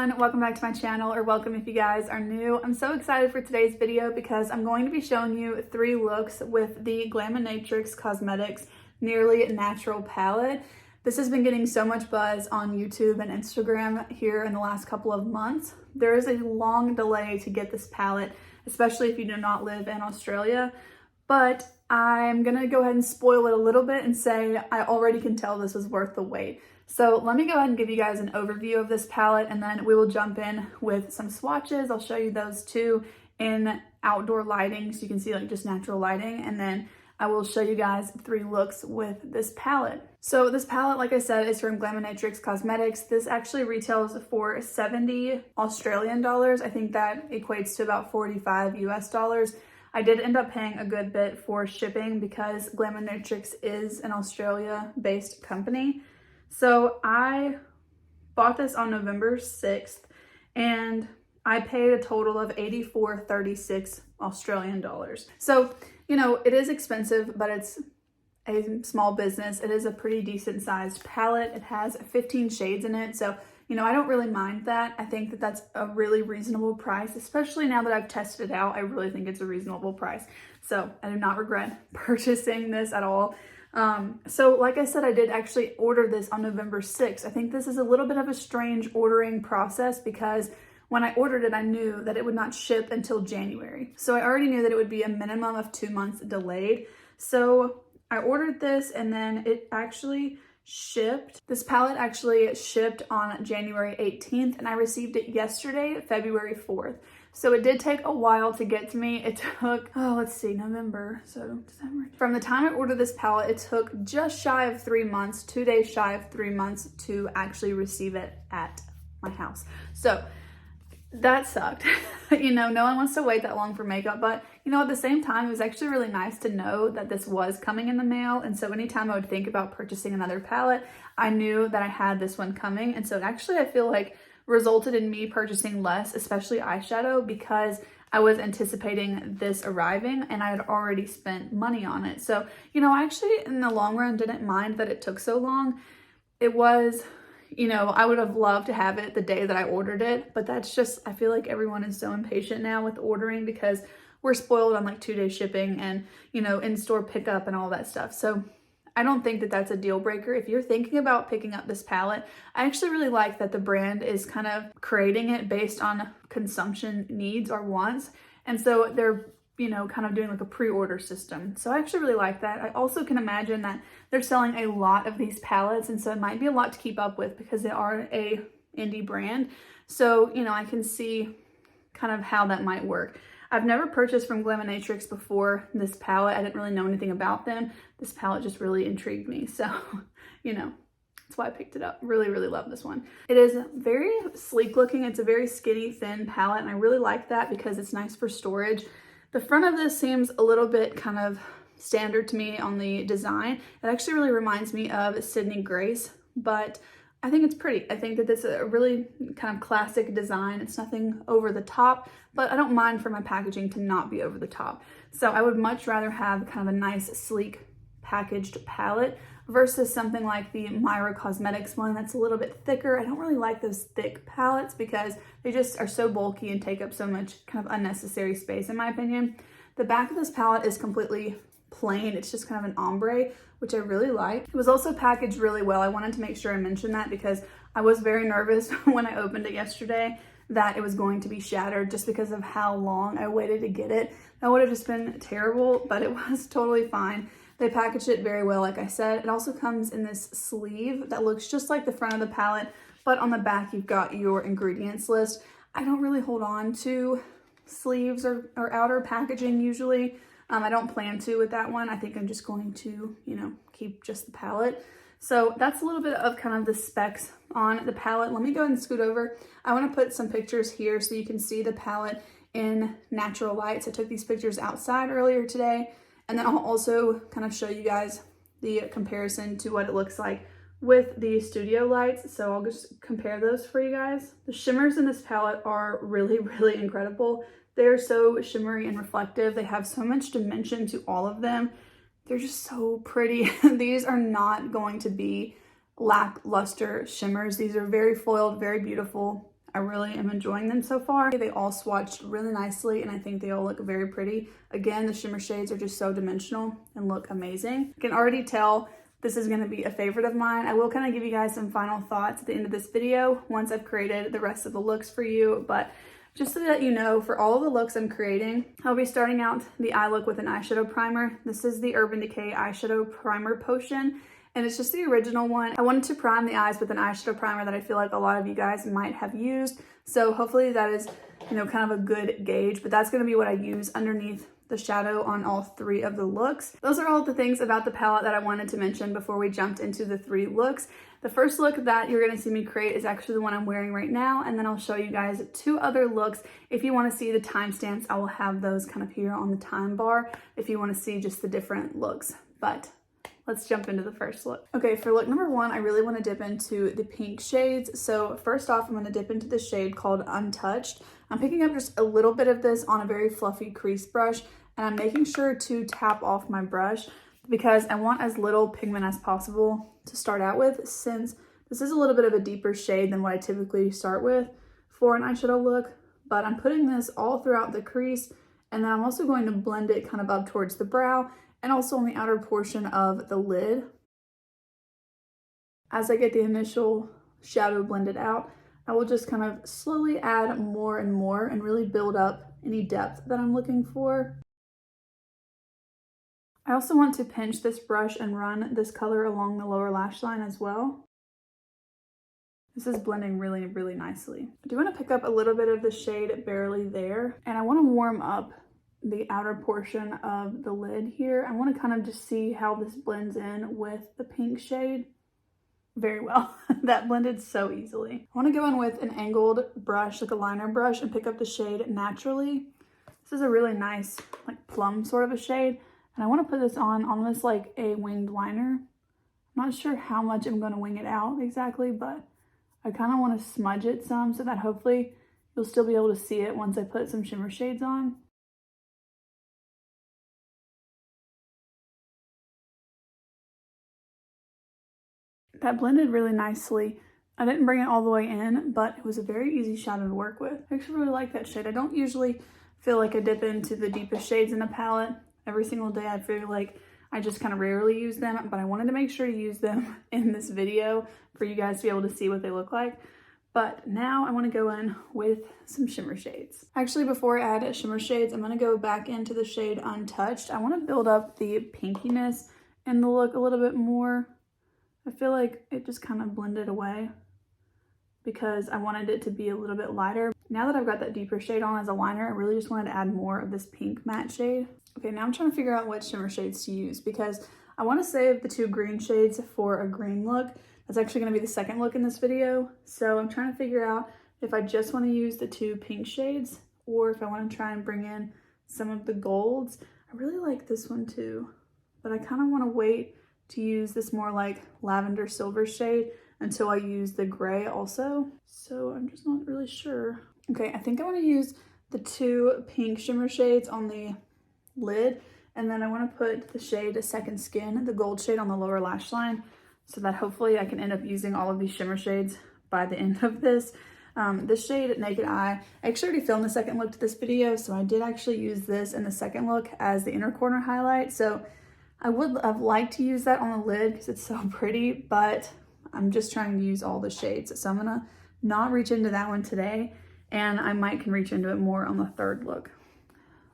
everyone, welcome back to my channel, or welcome if you guys are new. I'm so excited for today's video because I'm going to be showing you 3 looks with the Glaminatrix Cosmetics Nearly Natural palette. This has been getting so much buzz on YouTube and Instagram here in the last couple of months. There is a long delay to get this palette, especially if you do not live in Australia, but I'm gonna go ahead and spoil it a little bit and say I already can tell this was worth the wait. So let me go ahead and give you guys an overview of this palette, and then we will jump in with some swatches. I'll show you those too in outdoor lighting so you can see like just natural lighting, and then I will show you guys 3 looks with this palette. So this palette, like I said, is from Glaminatrix Cosmetics. This actually retails for 70 Australian dollars. I think that equates to about 45 US dollars. I did end up paying a good bit for shipping because Glaminatrix is an Australia-based company. So I bought this on November 6th and I paid a total of 84.36 Australian dollars. So, you know, it is expensive, but it's a small business. It is a pretty decent sized palette. It has 15 shades in it. So, you know, I don't really mind that. I think that that's a really reasonable price, especially now that I've tested it out. I really think it's a reasonable price. So I do not regret purchasing this at all. So like I said, I did actually order this on November 6th. I think this is a little bit of a strange ordering process because when I ordered it, I knew that it would not ship until January. So I already knew that it would be a minimum of 2 months delayed. So I ordered this and then it actually shipped. This palette actually shipped on January 18th and I received it yesterday, February 4th. So it did take a while to get to me. It took, let's see, November, so December. From the time I ordered this palette, it took just shy of 3 months, 2 days shy of 3 months to actually receive it at my house. So that sucked. You know, no one wants to wait that long for makeup, but you know, at the same time, it was actually really nice to know that this was coming in the mail. And so anytime I would think about purchasing another palette, I knew that I had this one coming. And so actually, I feel like resulted in me purchasing less, especially eyeshadow, because I was anticipating this arriving and I had already spent money on it. So, you know, I actually in the long run didn't mind that it took so long. It was, you know, I would have loved to have it the day that I ordered it, but that's just, I feel like everyone is so impatient now with ordering because we're spoiled on like 2-day shipping and, you know, in-store pickup and all that stuff. So I don't think that that's a deal breaker. If you're thinking about picking up this palette, I actually really like that the brand is kind of creating it based on consumption needs or wants. And so they're, you know, kind of doing like a pre-order system. So I actually really like that. I also can imagine that they're selling a lot of these palettes. And so it might be a lot to keep up with because they are a indie brand. So, you know, I can see kind of how that might work. I've never purchased from Glaminatrix before this palette. I didn't really know anything about them. This palette just really intrigued me. So, you know, that's why I picked it up. Really, really love this one. It is very sleek looking. It's a very skinny, thin palette, and I really like that because it's nice for storage. The front of this seems a little bit kind of standard to me on the design. It actually really reminds me of Sydney Grace, but I think it's pretty. I think that this is a really kind of classic design. It's nothing over the top, but I don't mind for my packaging to not be over the top. So I would much rather have kind of a nice, sleek packaged palette versus something like the Myra Cosmetics one that's a little bit thicker. I don't really like those thick palettes because they just are so bulky and take up so much kind of unnecessary space in my opinion. The back of this palette is completely plain. It's just kind of an ombre, which I really like. It was also packaged really well. I wanted to make sure I mentioned that because I was very nervous when I opened it yesterday that it was going to be shattered just because of how long I waited to get it. That would have just been terrible, but it was totally fine. They packaged it very well, like I said. It also comes in this sleeve that looks just like the front of the palette, but on the back you've got your ingredients list. I don't really hold on to sleeves or outer packaging usually. I don't plan to with that one. I think I'm just going to, you know, keep just the palette. So that's a little bit of kind of the specs on the palette. Let me go ahead and scoot over. I want to put some pictures here so you can see the palette in natural lights. I took these pictures outside earlier today, and then I'll also kind of show you guys the comparison to what it looks like with the studio lights. So I'll just compare those for you guys. The shimmers in this palette are really, really incredible. They're so shimmery and reflective. They have so much dimension to all of them. They're just so pretty. These are not going to be lackluster shimmers. These are very foiled, very beautiful. I really am enjoying them so far. They all swatched really nicely and I think they all look very pretty. Again, the shimmer shades are just so dimensional and look amazing. I can already tell this is going to be a favorite of mine. I will kind of give you guys some final thoughts at the end of this video once I've created the rest of the looks for you, but just so that you know, for all of the looks I'm creating, I'll be starting out the eye look with an eyeshadow primer. This is the Urban Decay eyeshadow primer potion, and it's just the original one. I wanted to prime the eyes with an eyeshadow primer that I feel like a lot of you guys might have used, so hopefully that is, you know, kind of a good gauge, but that's going to be what I use underneath the shadow on all three of the looks. Those are all the things about the palette that I wanted to mention before we jumped into the three looks. The first look that you're going to see me create is actually the one I'm wearing right now, and then I'll show you guys two other looks. If you want to see the timestamps, I will have those kind of here on the time bar if you want to see just the different looks. But let's jump into the first look. Okay, for look number one, I really want to dip into the pink shades. So first off, I'm going to dip into the shade called Untouched. I'm picking up just a little bit of this on a very fluffy crease brush, and I'm making sure to tap off my brush because I want as little pigment as possible to start out with, since this is a little bit of a deeper shade than what I typically start with for an eyeshadow look. But I'm putting this all throughout the crease, and then I'm also going to blend it kind of up towards the brow and also on the outer portion of the lid. As I get the initial shadow blended out, I will just kind of slowly add more and more and really build up any depth that I'm looking for. I also want to pinch this brush and run this color along the lower lash line as well. This is blending really, really nicely. I do want to pick up a little bit of the shade Barely There, and I want to warm up the outer portion of the lid here. I want to kind of just see how this blends in with the pink shade. Very well. That blended so easily. I want to go in with an angled brush, like a liner brush, and pick up the shade Naturally. This is a really nice, like plum sort of a shade. And I want to put this on almost like a winged liner. I'm not sure how much I'm going to wing it out exactly, but I kind of want to smudge it some so that hopefully you'll still be able to see it once I put some shimmer shades on. That blended really nicely. I didn't bring it all the way in, but it was a very easy shadow to work with. I actually really like that shade. I don't usually feel like I dip into the deepest shades in a palette every single day. I feel like I just kind of rarely use them, but I wanted to make sure to use them in this video for you guys to be able to see what they look like. But now I want to go in with some shimmer shades. Actually, before I add shimmer shades, I'm going to go back into the shade Untouched. I want to build up the pinkiness in the look a little bit more. I feel like it just kind of blended away because I wanted it to be a little bit lighter. Now that I've got that deeper shade on as a liner, I really just wanted to add more of this pink matte shade. Okay, now I'm trying to figure out what shimmer shades to use because I want to save the two green shades for a green look. That's actually going to be the second look in this video. So I'm trying to figure out if I just want to use the two pink shades or if I want to try and bring in some of the golds. I really like this one too, but I kind of want to wait to use this more like lavender silver shade until I use the gray also. So I'm just not really sure. Okay, I think I want to use the two pink shimmer shades on the lid, and then I want to put the shade Second Skin, the gold shade, on the lower lash line, so that hopefully I can end up using all of these shimmer shades by the end of this. This shade Naked Eye, I actually already filmed the second look to this video, so I did actually use this in the second look as the inner corner highlight. So I would have liked to use that on the lid because it's so pretty, but I'm just trying to use all the shades. So I'm gonna not reach into that one today, and I might can reach into it more on the third look.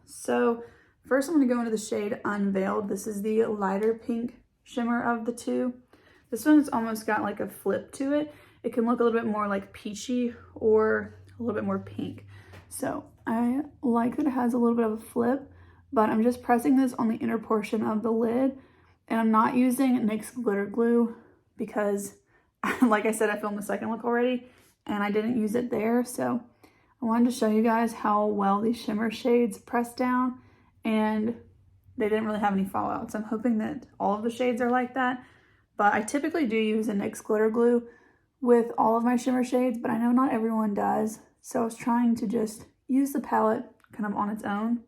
So first I'm gonna go into the shade Unveiled. This is the lighter pink shimmer of the two. This one's almost got like a flip to it. It can look a little bit more like peachy or a little bit more pink. So I like that it has a little bit of a flip, but I'm just pressing this on the inner portion of the lid, and I'm not using NYX glitter glue because like I said, I filmed the second look already and I didn't use it there. So I wanted to show you guys how well these shimmer shades press down, and they didn't really have any fallout. So I'm hoping that all of the shades are like that, but I typically do use a NYX glitter glue with all of my shimmer shades, but I know not everyone does. So I was trying to just use the palette kind of on its own.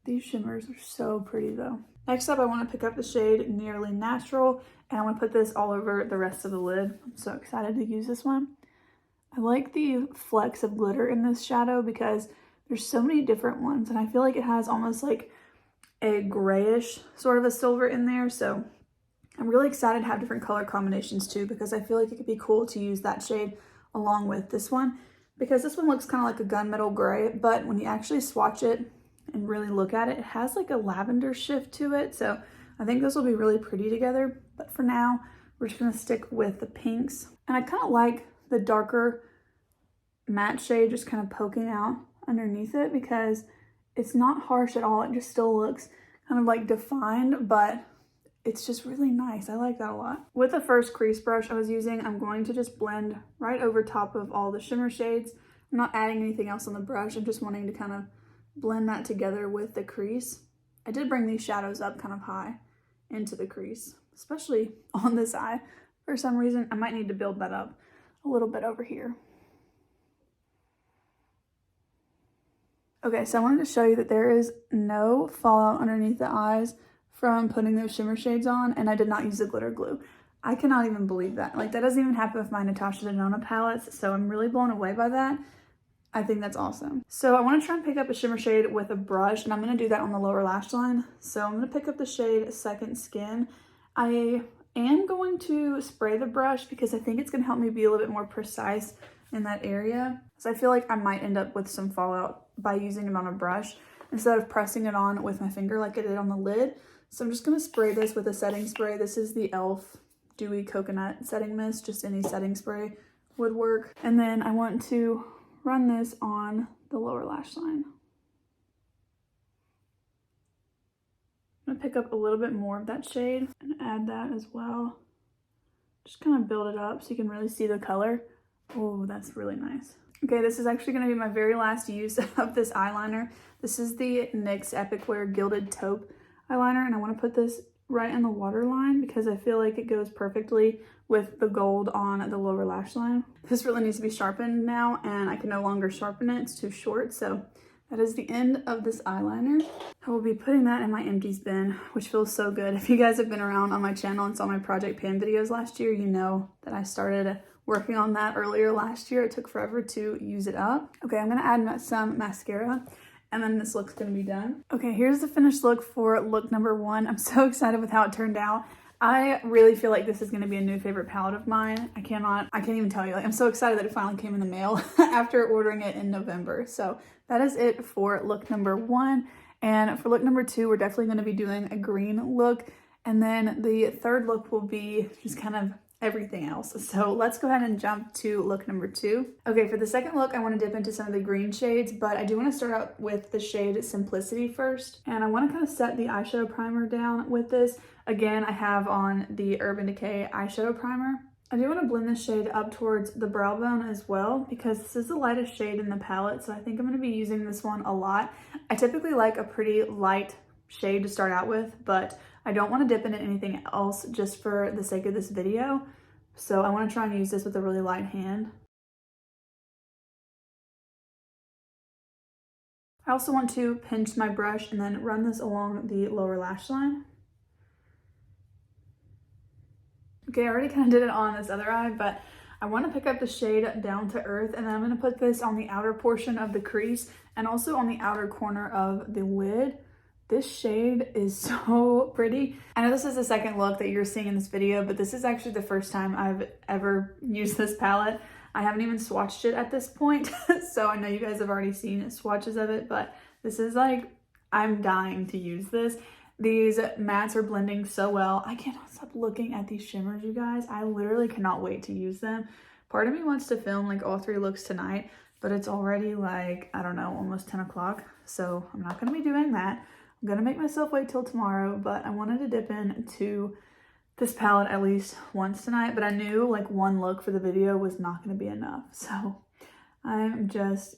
These shimmers are so pretty though. Next up, I want to pick up the shade Nearly Natural, and I want to put this all over the rest of the lid. I'm so excited to use this one. I like the flecks of glitter in this shadow because there's so many different ones, and I feel like it has almost like a grayish sort of a silver in there. So I'm really excited to have different color combinations too, because I feel like it could be cool to use that shade along with this one, because this one looks kind of like a gunmetal gray, but when you actually swatch it and really look at it, it has like a lavender shift to it. So I think this will be really pretty together. But for now, we're just gonna stick with the pinks. And I kind of like the darker matte shade just kind of poking out underneath it, because it's not harsh at all. It just still looks kind of like defined, but it's just really nice. I like that a lot. With the first crease brush I was using, I'm going to just blend right over top of all the shimmer shades. I'm not adding anything else on the brush. I'm just wanting to kind of blend that together with the crease. I did bring these shadows up kind of high into the crease, especially on this eye. For some reason, I might need to build that up a little bit over here. Okay, so I wanted to show you that there is no fallout underneath the eyes from putting those shimmer shades on, and I did not use the glitter glue. I cannot even believe that. Like, that doesn't even happen with my Natasha Denona palettes, so I'm really blown away by that. I think that's awesome. So I want to try and pick up a shimmer shade with a brush, and I'm going to do that on the lower lash line. So I'm going to pick up the shade Second Skin. I am going to spray the brush because I think it's going to help me be a little bit more precise in that area. So I feel like I might end up with some fallout by using it on a brush instead of pressing it on with my finger like I did on the lid. So I'm just going to spray this with a setting spray. This is the e.l.f. Dewy Coconut Setting Mist. Just any setting spray would work. And then I want to run this on the lower lash line. I'm going to pick up a little bit more of that shade and add that as well. Just kind of build it up so you can really see the color. Oh, that's really nice. Okay, this is actually going to be my very last use of this eyeliner. This is the NYX Epic Wear Gilded Taupe eyeliner, and I want to put this right in the waterline because I feel like it goes perfectly with the gold on the lower lash line. This really needs to be sharpened now, and I can no longer sharpen it. It's too short. So that is the end of this eyeliner. I will be putting that in my empties bin, which feels so good. If you guys have been around on my channel and saw my Project Pan videos last year, you know that I started working on that earlier last year. It took forever to use it up. Okay, I'm gonna add some mascara, and then this look's gonna be done. Okay, here's the finished look for look number 1. I'm so excited with how it turned out. I really feel like this is gonna be a new favorite palette of mine. I can't even tell you. Like, I'm so excited that it finally came in the mail after ordering it in November. So that is it for look number 1. And for look number 2, we're definitely gonna be doing a green look. And then the third look will be just kind of everything else. So let's go ahead and jump to look number 2. Okay, for the second look, I want to dip into some of the green shades, but I do want to start out with the shade Simplicity first. And I want to kind of set the eyeshadow primer down with this. Again, I have on the Urban Decay eyeshadow primer. I do want to blend this shade up towards the brow bone as well, because this is the lightest shade in the palette, so I think I'm going to be using this one a lot. I typically like a pretty light shade to start out with, but I don't want to dip into anything else just for the sake of this video. So I want to try and use this with a really light hand. I also want to pinch my brush and then run this along the lower lash line. Okay, I already kind of did it on this other eye, but I want to pick up the shade Down to Earth, and then I'm going to put this on the outer portion of the crease and also on the outer corner of the lid. This shade is so pretty. I know this is the second look that you're seeing in this video, but this is actually the first time I've ever used this palette. I haven't even swatched it at this point, so I know you guys have already seen swatches of it, but this is like, I'm dying to use this. These mattes are blending so well. I cannot stop looking at these shimmers, you guys. I literally cannot wait to use them. Part of me wants to film like all 3 looks tonight, but it's already like, I don't know, almost 10 o'clock. So I'm not gonna be doing that. I'm gonna make myself wait till tomorrow, but I wanted to dip into this palette at least once tonight, but I knew like 1 look for the video was not gonna be enough. So I'm just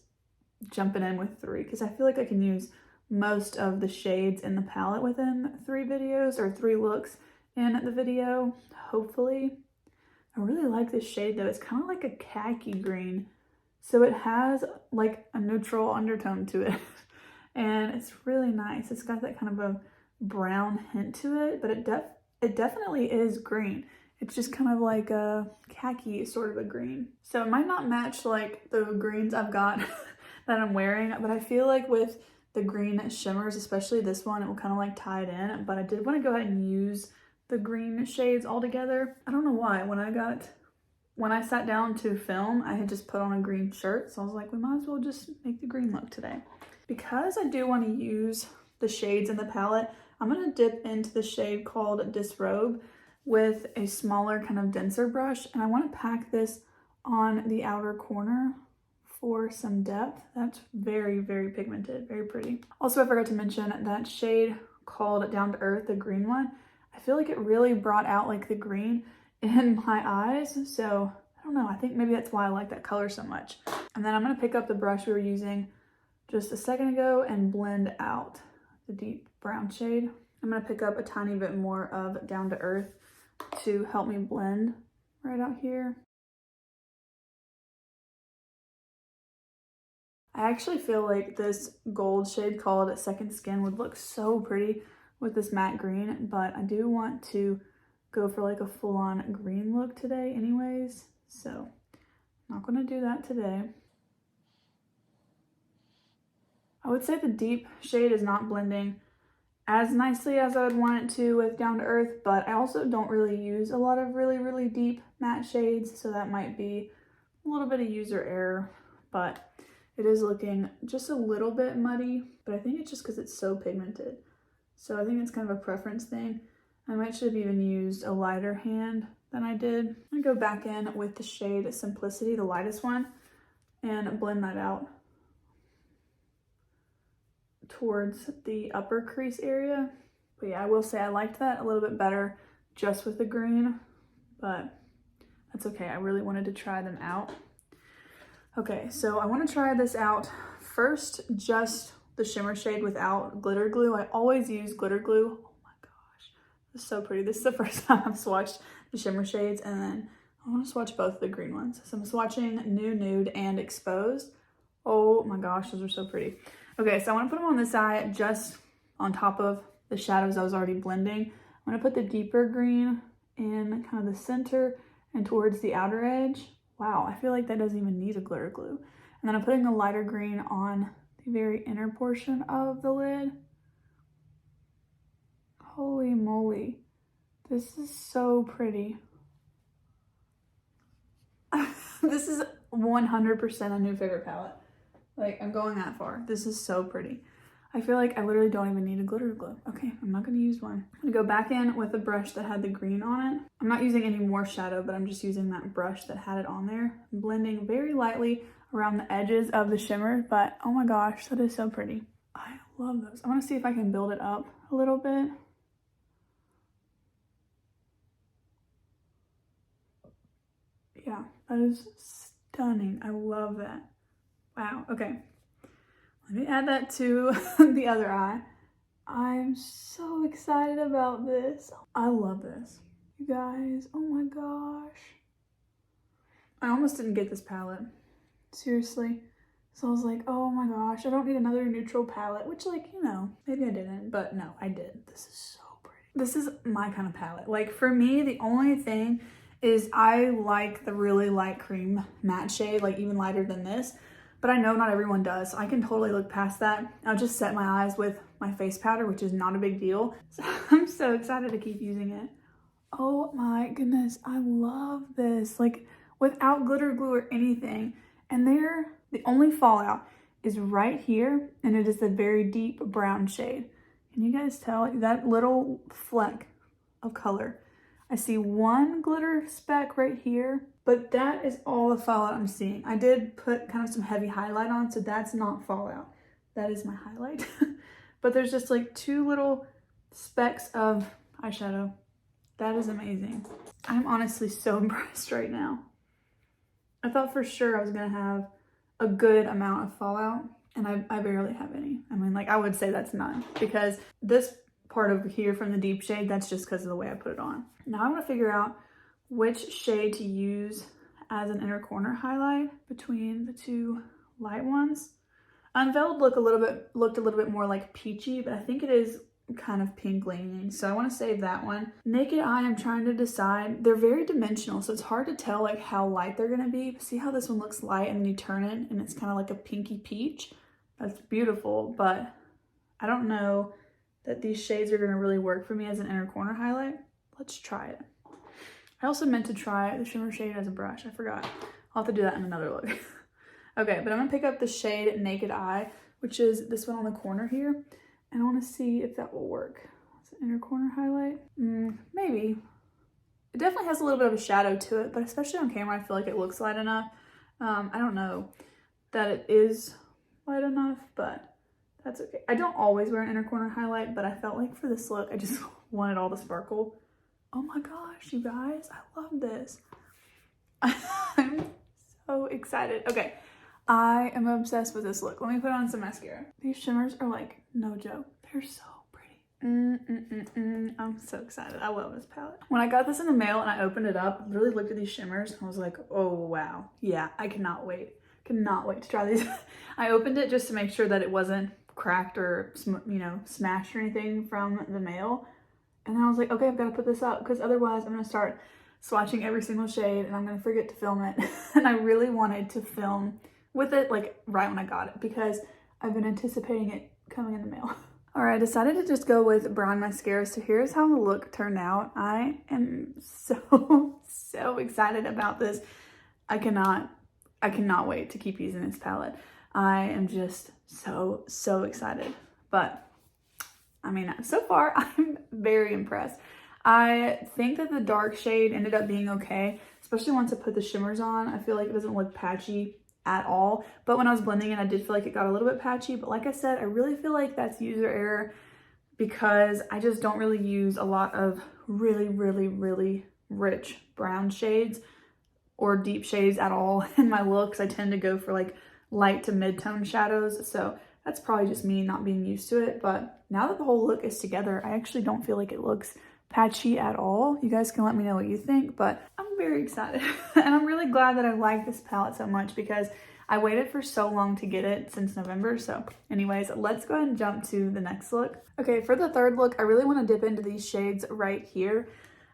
jumping in with 3 because I feel like I can use most of the shades in the palette within 3 videos or 3 looks in the video, hopefully. I really like this shade though. It's kind of like a khaki green. So it has like a neutral undertone to it. And it's really nice. It's got that kind of a brown hint to it, but it definitely is green. It's just kind of like a khaki sort of a green. So it might not match like the greens I've got that I'm wearing, but I feel like with the green shimmers, especially this one, it will kind of like tie it in. But I did want to go ahead and use the green shades all together. I don't know why. When I sat down to film, I had just put on a green shirt. So I was like, we might as well just make the green look today. Because I do want to use the shades in the palette, I'm going to dip into the shade called Disrobe with a smaller kind of denser brush. And I want to pack this on the outer corner for some depth. That's very, very pigmented, very pretty. Also, I forgot to mention that shade called Down to Earth, the green one. I feel like it really brought out like the green in my eyes. So I don't know, I think maybe that's why I like that color so much. And then I'm going to pick up the brush we were using just a second ago and blend out the deep brown shade. I'm going to pick up a tiny bit more of Down to Earth to help me blend right out here. I actually feel like this gold shade called Second Skin would look so pretty with this matte green, but I do want to go for like a full-on green look today anyways, so I'm not going to do that today. I would say the deep shade is not blending as nicely as I would want it to with Down to Earth, but I also don't really use a lot of really deep matte shades, so that might be a little bit of user error, but it is looking just a little bit muddy, but I think it's just because it's so pigmented. So I think it's kind of a preference thing. I might should have even used a lighter hand than I did. I'm gonna go back in with the shade Simplicity, the lightest one, and blend that out towards the upper crease area. But yeah, I will say I liked that a little bit better just with the green, but that's okay. I really wanted to try them out. Okay, so I want to try this out first, just the shimmer shade without glitter glue. I always use glitter glue. Oh my gosh, this is so pretty. This is the first time I've swatched the shimmer shades, and then I want to swatch both of the green ones. So I'm swatching New Nude and Exposed. Oh my gosh, those are so pretty. Okay, so I want to put them on this eye just on top of the shadows I was already blending. I'm going to put the deeper green in kind of the center and towards the outer edge. Wow, I feel like that doesn't even need a glitter glue. And then I'm putting the lighter green on the very inner portion of the lid. Holy moly, this is so pretty. This is 100% a new favorite palette. Like, I'm going that far. This is so pretty. I feel like I literally don't even need a glitter glue. Okay, I'm not gonna use one. I'm gonna go back in with the brush that had the green on it. I'm not using any more shadow, but I'm just using that brush that had it on there. I'm blending very lightly around the edges of the shimmer, but oh my gosh, that is so pretty. I love those. I wanna see if I can build it up a little bit. Yeah, that is stunning. I love that. Wow, okay. Let me add that to the other eye. I'm so excited about this. I love this. You guys, oh my gosh. I almost didn't get this palette. Seriously. So I was like, oh my gosh, I don't need another neutral palette, which, like, you know, maybe I didn't, but no, I did. This is so pretty. This is my kind of palette. Like, for me, the only thing is I like the really light cream matte shade, like even lighter than this. But I know not everyone does, so I can totally look past that. I'll just set my eyes with my face powder, which is not a big deal. So I'm so excited to keep using it. Oh my goodness, I love this. Like, without glitter glue or anything. And the only fallout is right here, and it is a very deep brown shade. Can you guys tell that little fleck of color? I see one glitter speck right here, but that is all the fallout I'm seeing. I did put kind of some heavy highlight on, so that's not fallout. That is my highlight. But there's just like two little specks of eyeshadow. That is amazing. I'm honestly so impressed right now. I thought for sure I was gonna have a good amount of fallout, and I barely have any. I mean, like, I would say that's none, because this part over here from the deep shade, that's just because of the way I put it on. Now I want to figure out which shade to use as an inner corner highlight between the two light ones. Unveiled looked a little bit more like peachy, but I think it is kind of pink leaning, so I want to save that one. Naked Eye, I'm trying to decide. They're very dimensional, so it's hard to tell like how light they're gonna be. See how this one looks light and then you turn it and it's kind of like a pinky peach? That's beautiful, but I don't know that these shades are gonna really work for me as an inner corner highlight. Let's try it. I also meant to try the shimmer shade as a brush. I forgot. I'll have to do that in another look. Okay, but I'm gonna pick up the shade Naked Eye, which is this one on the corner here. And I wanna see if that will work. It's an inner corner highlight. Maybe. It definitely has a little bit of a shadow to it, but especially on camera, I feel like it looks light enough. I don't know that it is light enough, but that's okay. I don't always wear an inner corner highlight, but I felt like for this look, I just wanted all the sparkle. Oh my gosh, you guys, I love this. I'm so excited. Okay, I am obsessed with this look. Let me put on some mascara. These shimmers are like no joke. They're so pretty. I'm so excited. I love this palette. When I got this in the mail and I opened it up, I literally looked at these shimmers and I was like, oh wow. Yeah, I cannot wait. Cannot wait to try these. I opened it just to make sure that it wasn't cracked or, you know, smashed or anything from the mail. And then I was like, okay, I've got to put this up because otherwise I'm going to start swatching every single shade and I'm going to forget to film it. And I really wanted to film with it like right when I got it because I've been anticipating it coming in the mail. All right, I decided to just go with brown mascara. So here's how the look turned out. I am so excited about this. I cannot wait to keep using this palette. I am just so excited. But I mean, so far I'm very impressed. I think that the dark shade ended up being okay, especially once I put the shimmers on. I feel like it doesn't look patchy at all, but when I was blending it, I did feel like it got a little bit patchy. But like I said, I really feel like that's user error because I just don't really use a lot of really rich brown shades or deep shades at all in my looks. I tend to go for like light to mid-tone shadows, so that's probably just me not being used to it. But now that the whole look is together, I actually don't feel like it looks patchy at all. You guys can let me know what you think, but I'm very excited. And I'm really glad that I like this palette so much because I waited for so long to get it since November. So anyways, let's go ahead and jump to the next look. Okay, for the third look, I really want to dip into these shades right here.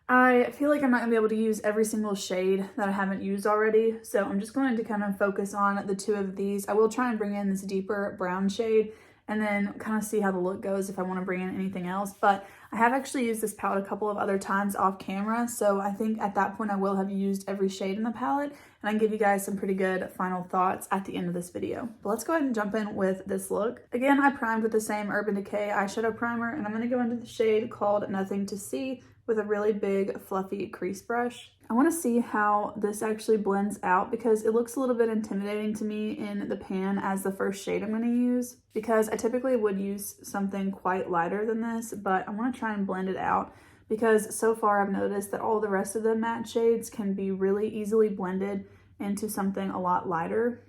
I feel like I'm not gonna be able to use every single shade that I haven't used already, so I'm just going to kind of focus on the two of these. I will try and bring in this deeper brown shade and then kind of see how the look goes if I want to bring in anything else. But I have actually used this palette a couple of other times off camera, so I think at that point I will have used every shade in the palette, and I can give you guys some pretty good final thoughts at the end of this video. But let's go ahead and jump in with this look. Again, I primed with the same Urban Decay eyeshadow primer, and I'm going to go into the shade called Nothing to See with a really big fluffy crease brush. I want to see how this actually blends out because it looks a little bit intimidating to me in the pan as the first shade I'm going to use, because I typically would use something quite lighter than this, but I want to try and blend it out because so far I've noticed that all the rest of the matte shades can be really easily blended into something a lot lighter.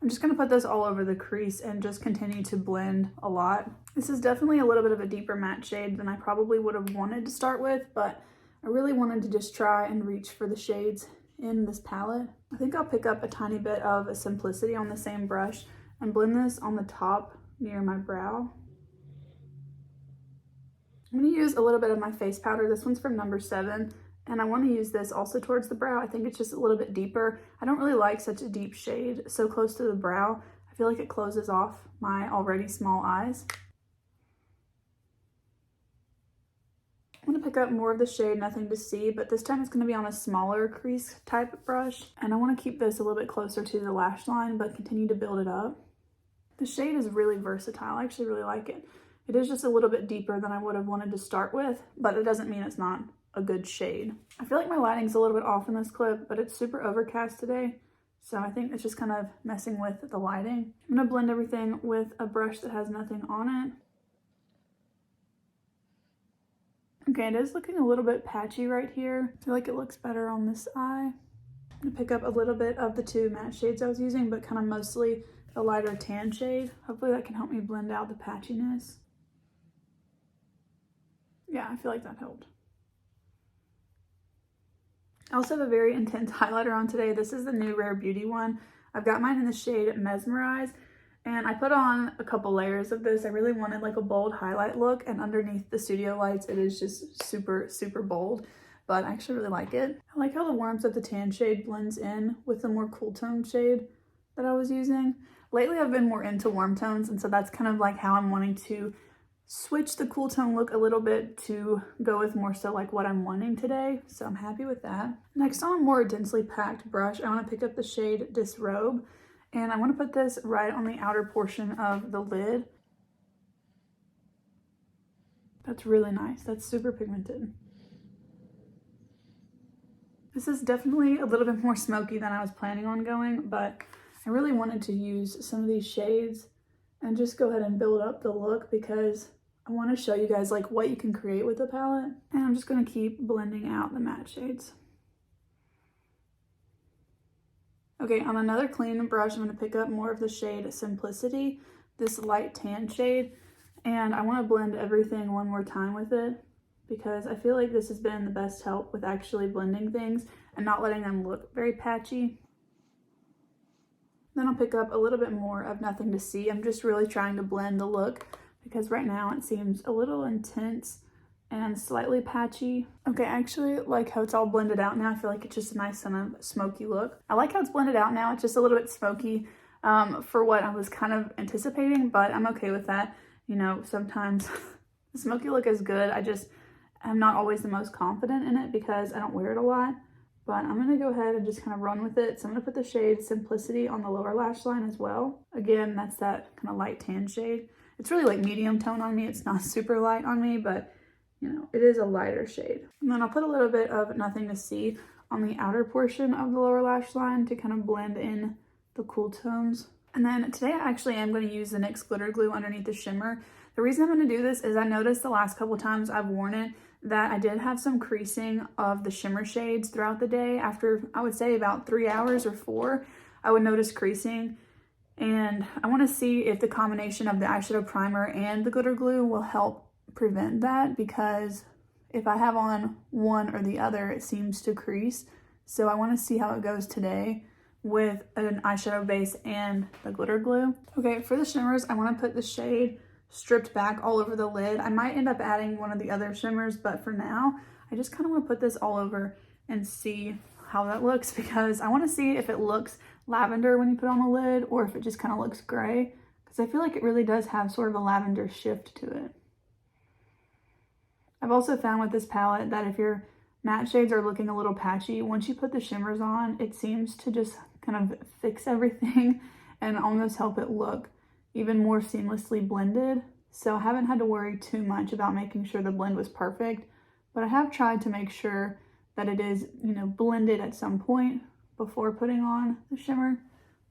I'm just going to put this all over the crease and just continue to blend a lot. This is definitely a little bit of a deeper matte shade than I probably would have wanted to start with, but I really wanted to just try and reach for the shades in this palette. I think I'll pick up a tiny bit of Simplicity on the same brush and blend this on the top near my brow. I'm going to use a little bit of my face powder. This one's from number 7. And I want to use this also towards the brow. I think it's just a little bit deeper. I don't really like such a deep shade so close to the brow. I feel like it closes off my already small eyes. I'm going to pick up more of the shade Nothing to See, but this time it's going to be on a smaller crease type brush. And I want to keep this a little bit closer to the lash line, but continue to build it up. The shade is really versatile. I actually really like it. It is just a little bit deeper than I would have wanted to start with, but it doesn't mean it's not a good shade. I feel like my lighting's a little bit off in this clip, but it's super overcast today, so I think it's just kind of messing with the lighting. I'm gonna blend everything with a brush that has nothing on it. Okay, it is looking a little bit patchy right here. I feel like it looks better on this eye. I'm gonna pick up a little bit of the two matte shades I was using, but kind of mostly the lighter tan shade. Hopefully that can help me blend out the patchiness. Yeah, I feel like that helped. I also have a very intense highlighter on today. This is the new Rare Beauty one. I've got mine in the shade Mesmerize, And I put on a couple layers of this. I really wanted like a bold highlight look, and underneath the studio lights, it is just super, super bold, but I actually really like it. I like how the warmth of the tan shade blends in with the more cool tone shade that I was using. Lately, I've been more into warm tones, and so that's kind of like how I'm wanting to switch the cool tone look a little bit to go with more so like what I'm wanting today. So I'm happy with that. Next, on a more densely packed brush, I want to pick up the shade Disrobe, and I want to put this right on the outer portion of the lid. That's really nice. That's super pigmented. This is definitely a little bit more smoky than I was planning on going, but I really wanted to use some of these shades and just go ahead and build up the look because I want to show you guys like what you can create with the palette. And I'm just going to keep blending out the matte shades. Okay, on another clean brush, I'm going to pick up more of the shade Simplicity, this light tan shade, and I want to blend everything one more time with it because I feel like this has been the best help with actually blending things and not letting them look very patchy. Then I'll pick up a little bit more of Nothing to See. I'm just really trying to blend the look because right now it seems a little intense and slightly patchy. Okay, I actually like how it's all blended out now. I feel like it's just a nice kind of smoky look. I like how it's blended out now. It's just a little bit smoky for what I was kind of anticipating, but I'm okay with that. You know, sometimes the smoky look is good. I'm not always the most confident in it because I don't wear it a lot, but I'm gonna go ahead and just kind of run with it. So I'm gonna put the shade Simplicity on the lower lash line as well. Again, that's that kind of light tan shade. It's really like medium tone on me. It's not super light on me, but you know, it is a lighter shade. And then I'll put a little bit of Nothing to See on the outer portion of the lower lash line to kind of blend in the cool tones. And then today I actually am going to use the NYX glitter glue underneath the shimmer. The reason I'm going to do this is I noticed the last couple times I've worn it that I did have some creasing of the shimmer shades throughout the day. After, I would say about 3 hours or 4, I would notice creasing. And I want to see if the combination of the eyeshadow primer and the glitter glue will help prevent that, because if I have on one or the other, it seems to crease. So I want to see how it goes today with an eyeshadow base and the glitter glue. Okay, for the shimmers, I want to put the shade Stripped Back all over the lid. I might end up adding one of the other shimmers, but for now, I just kind of want to put this all over and see how that looks, because I want to see if it looks lavender when you put it on the lid or if it just kind of looks gray, because I feel like it really does have sort of a lavender shift to it. I've also found with this palette that if your matte shades are looking a little patchy, once you put the shimmers on, it seems to just kind of fix everything and almost help it look even more seamlessly blended. So I haven't had to worry too much about making sure the blend was perfect, but I have tried to make sure that it is, you know, blended at some point before putting on the shimmer.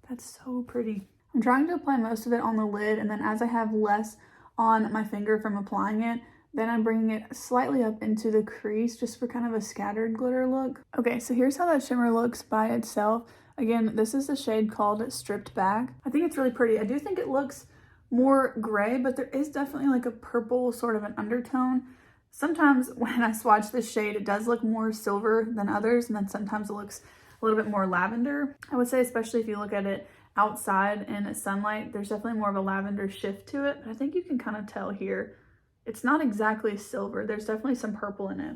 That's so pretty. I'm trying to apply most of it on the lid, and then as I have less on my finger from applying it, then I'm bringing it slightly up into the crease just for kind of a scattered glitter look. Okay, so here's how that shimmer looks by itself. Again, this is the shade called Stripped Back. I think it's really pretty. I do think it looks more gray, but there is definitely like a purple sort of an undertone. Sometimes when I swatch this shade, it does look more silver than others, and then sometimes it looks a little bit more lavender. I would say, especially if you look at it outside in sunlight, there's definitely more of a lavender shift to it, but I think you can kind of tell here it's not exactly silver. There's definitely some purple in it,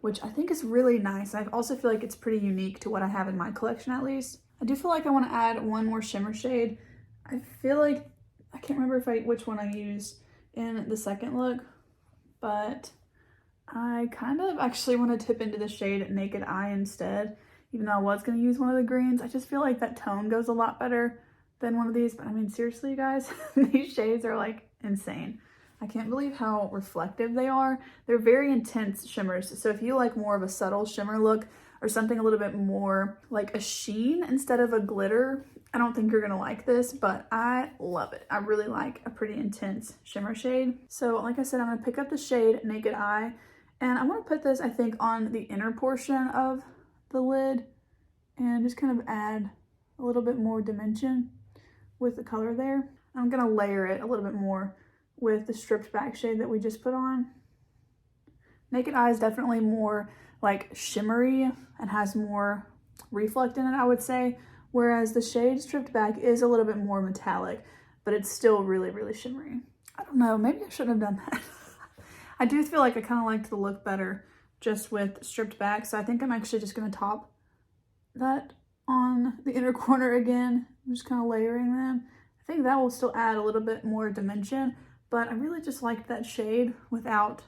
which I think is really nice. I also feel like it's pretty unique to what I have in my collection, at least. I do feel like I want to add one more shimmer shade. I feel like, I can't remember which one I used in the second look, but I kind of actually want to tip into the shade Naked Eye instead, even though I was going to use one of the greens. I just feel like that tone goes a lot better than one of these, but I mean, seriously, you guys, these shades are like insane. I can't believe how reflective they are. They're very intense shimmers. So if you like more of a subtle shimmer look or something a little bit more like a sheen instead of a glitter, I don't think you're gonna like this, but I love it. I really like a pretty intense shimmer shade. So like I said, I'm gonna pick up the shade Naked Eye, and I wanna put this, I think, on the inner portion of the lid and just kind of add a little bit more dimension with the color there. I'm gonna layer it a little bit more with the Stripped Back shade that we just put on. Naked Eye is definitely more like shimmery and has more reflect in it, I would say, whereas the shade Stripped Back is a little bit more metallic. but it's still really, really shimmery. I don't know, maybe I shouldn't have done that. I do feel like I kind of liked the look better just with stripped back, so I think I'm actually just going to top that on the inner corner again. I'm just kind of layering them. I think that will still add a little bit more dimension, but I really just liked that shade without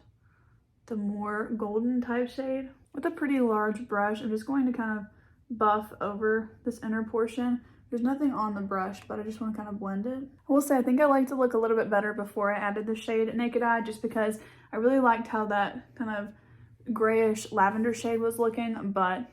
the more golden type shade. With a pretty large brush, I'm just going to kind of buff over this inner portion. There's nothing on the brush, but I just want to kind of blend it. I will say I think I liked it look a little bit better before I added the shade Naked Eye, just because I really liked how that kind of grayish lavender shade was looking, but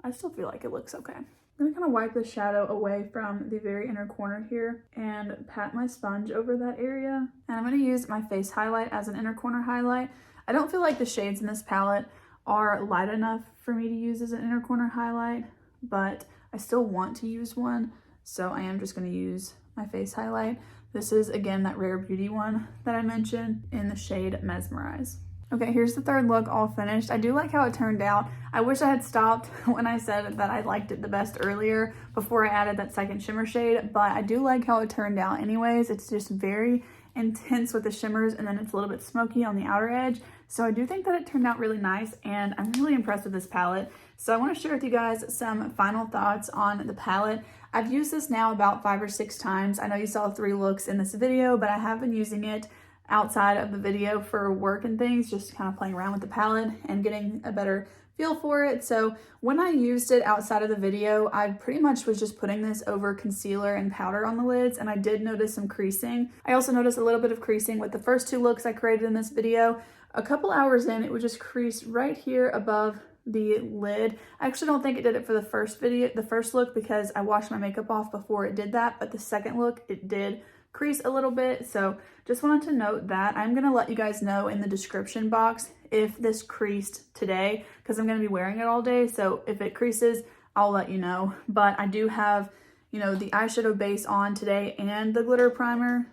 I still feel like it looks okay. I'm gonna kind of wipe the shadow away from the very inner corner here and pat my sponge over that area. And I'm gonna use my face highlight as an inner corner highlight. I don't feel like the shades in this palette are light enough for me to use as an inner corner highlight, but I still want to use one, so I am just gonna use my face highlight. This is, again, that Rare Beauty one that I mentioned in the shade Mesmerize. Okay, here's the third look all finished. I do like how it turned out. I wish I had stopped when I said that I liked it the best earlier before I added that second shimmer shade, but I do like how it turned out anyways. It's just very intense with the shimmers, and then it's a little bit smoky on the outer edge. So I do think that it turned out really nice, and I'm really impressed with this palette. So I want to share with you guys some final thoughts on the palette. I've used this now about 5 or 6 times. I know you saw 3 looks in this video, but I have been using it outside of the video for work and things, just kind of playing around with the palette and getting a better feel for it. So when I used it outside of the video, I pretty much was just putting this over concealer and powder on the lids, and I did notice some creasing. I also noticed a little bit of creasing with the first 2 looks I created in this video. A couple hours in, it would just crease right here above the lid. I actually don't think it did it for the first look, because I washed my makeup off before it did that, but the second look it did crease a little bit. So just wanted to note that. I'm gonna let you guys know in the description box if this creased today, because I'm gonna be wearing it all day. So if it creases, I'll let you know. But I do have, you know, the eyeshadow base on today and the glitter primer,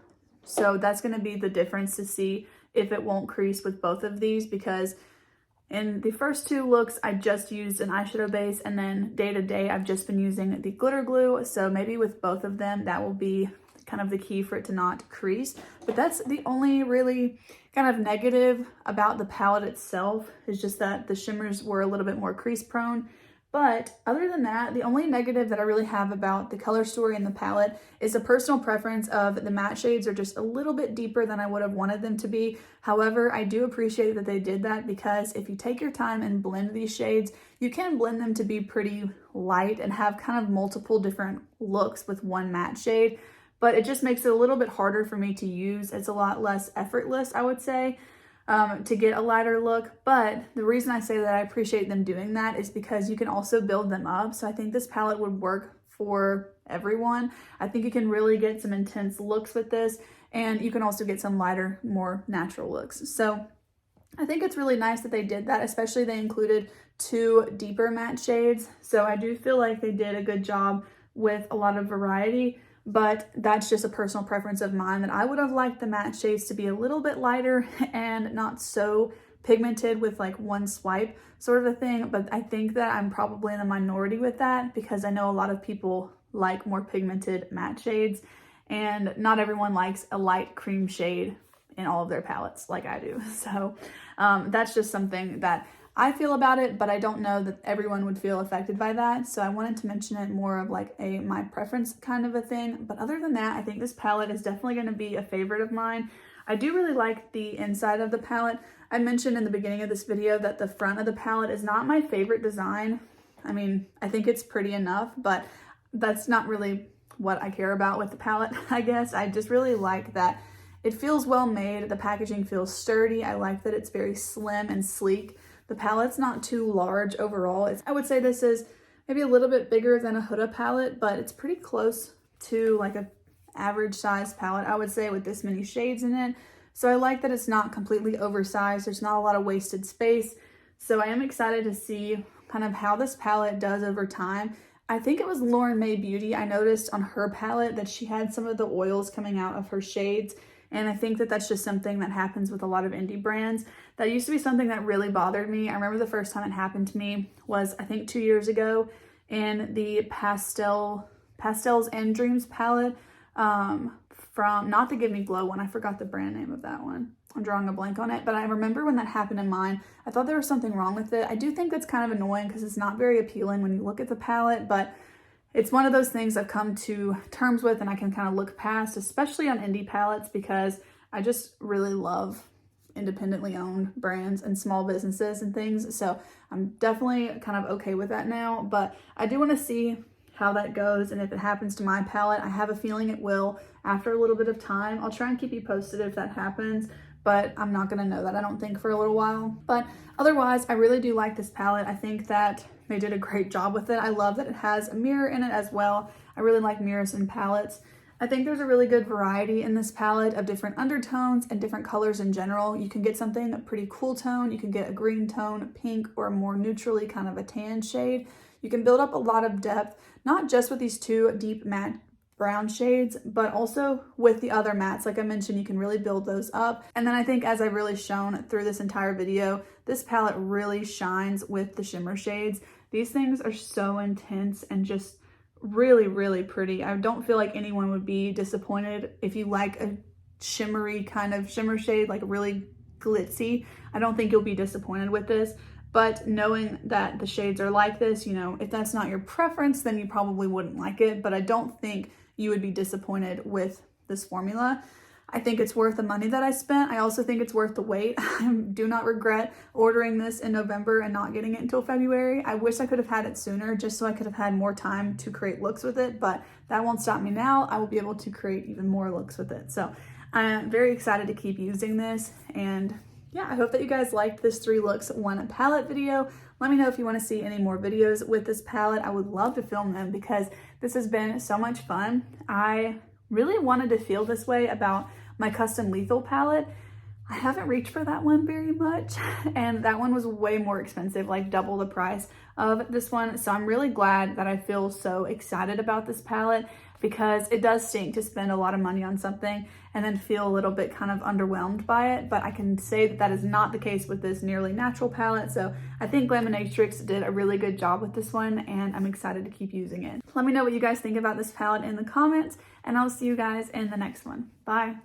so that's gonna be the difference to see if it won't crease with both of these, because in the first 2 looks, I just used an eyeshadow base, and then day to day, I've just been using the glitter glue. So maybe with both of them, that will be kind of the key for it to not crease. But that's the only really kind of negative about the palette itself, is just that the shimmers were a little bit more crease prone. But other than that, the only negative that I really have about the color story in the palette is a personal preference of the matte shades are just a little bit deeper than I would have wanted them to be. However, I do appreciate that they did that, because if you take your time and blend these shades, you can blend them to be pretty light and have kind of multiple different looks with one matte shade. But it just makes it a little bit harder for me to use. It's a lot less effortless, I would say, to get a lighter look. But the reason I say that I appreciate them doing that is because you can also build them up. So I think this palette would work for everyone. I think you can really get some intense looks with this, and you can also get some lighter, more natural looks. So I think it's really nice that they did that, especially they included 2 deeper matte shades. So I do feel like they did a good job with a lot of variety. But that's just a personal preference of mine, that I would have liked the matte shades to be a little bit lighter and not so pigmented with like one swipe sort of a thing. But I think that I'm probably in the minority with that, because I know a lot of people like more pigmented matte shades, and not everyone likes a light cream shade in all of their palettes like I do. So that's just something that I feel about it, but I don't know that everyone would feel affected by that. So I wanted to mention it more of like my preference kind of a thing. But other than that, I think this palette is definitely going to be a favorite of mine. I do really like the inside of the palette. I mentioned in the beginning of this video that the front of the palette is not my favorite design. I mean, I think it's pretty enough, but that's not really what I care about with the palette, I guess. I just really like that it feels well made. The packaging feels sturdy. I like that it's very slim and sleek. The palette's not too large overall. I would say this is maybe a little bit bigger than a Huda palette, but it's pretty close to like a average size palette, I would say, with this many shades in it. So I like that it's not completely oversized. There's not a lot of wasted space. So I am excited to see kind of how this palette does over time. I think it was Lauren May Beauty. I noticed on her palette that she had some of the oils coming out of her shades. And I think that that's just something that happens with a lot of indie brands. That used to be something that really bothered me. I remember the first time it happened to me was, I think, 2 years ago in the Pastels and Dreams palette. from, not the Give Me Glow one, I forgot the brand name of that one. I'm drawing a blank on it, but I remember when that happened in mine, I thought there was something wrong with it. I do think that's kind of annoying because it's not very appealing when you look at the palette, but it's one of those things I've come to terms with and I can kind of look past, especially on indie palettes, because I just really love independently owned brands and small businesses and things. So I'm definitely kind of okay with that now, but I do want to see how that goes, and if it happens to my palette. I have a feeling it will after a little bit of time. I'll try and keep you posted if that happens, but I'm not gonna know that, I don't think, for a little while. But otherwise, I really do like this palette. I think that they did a great job with it. I love that it has a mirror in it as well. I really like mirrors in palettes. I think there's a really good variety in this palette of different undertones and different colors in general. You can get something a pretty cool tone, you can get a green tone, pink, or a more neutrally kind of a tan shade. You can build up a lot of depth, not just with these two deep matte brown shades, but also with the other mattes. Like I mentioned, you can really build those up. And then I think, as I've really shown through this entire video, this palette really shines with the shimmer shades. These things are so intense and just really, really pretty. I don't feel like anyone would be disappointed if you like a shimmery kind of shimmer shade, like really glitzy. I don't think you'll be disappointed with this. But knowing that the shades are like this, you know, if that's not your preference, then you probably wouldn't like it. But I don't think you would be disappointed with this formula. I think it's worth the money that I spent. I also think it's worth the wait. I do not regret ordering this in November and not getting it until February. I wish I could have had it sooner just so I could have had more time to create looks with it, but that won't stop me now. I will be able to create even more looks with it. So I'm very excited to keep using this, and yeah, I hope that you guys liked this 3 looks 1 palette video. Let me know if you want to see any more videos with this palette. I would love to film them because this has been so much fun. I really wanted to feel this way about my custom lethal palette. I haven't reached for that one very much, and that one was way more expensive, like double the price of this one. So I'm really glad that I feel so excited about this palette, because it does stink to spend a lot of money on something and then feel a little bit kind of underwhelmed by it. But I can say that that is not the case with this Nearly Natural palette. So I think Glaminatrix did a really good job with this one, and I'm excited to keep using it. Let me know what you guys think about this palette in the comments, and I'll see you guys in the next one. Bye.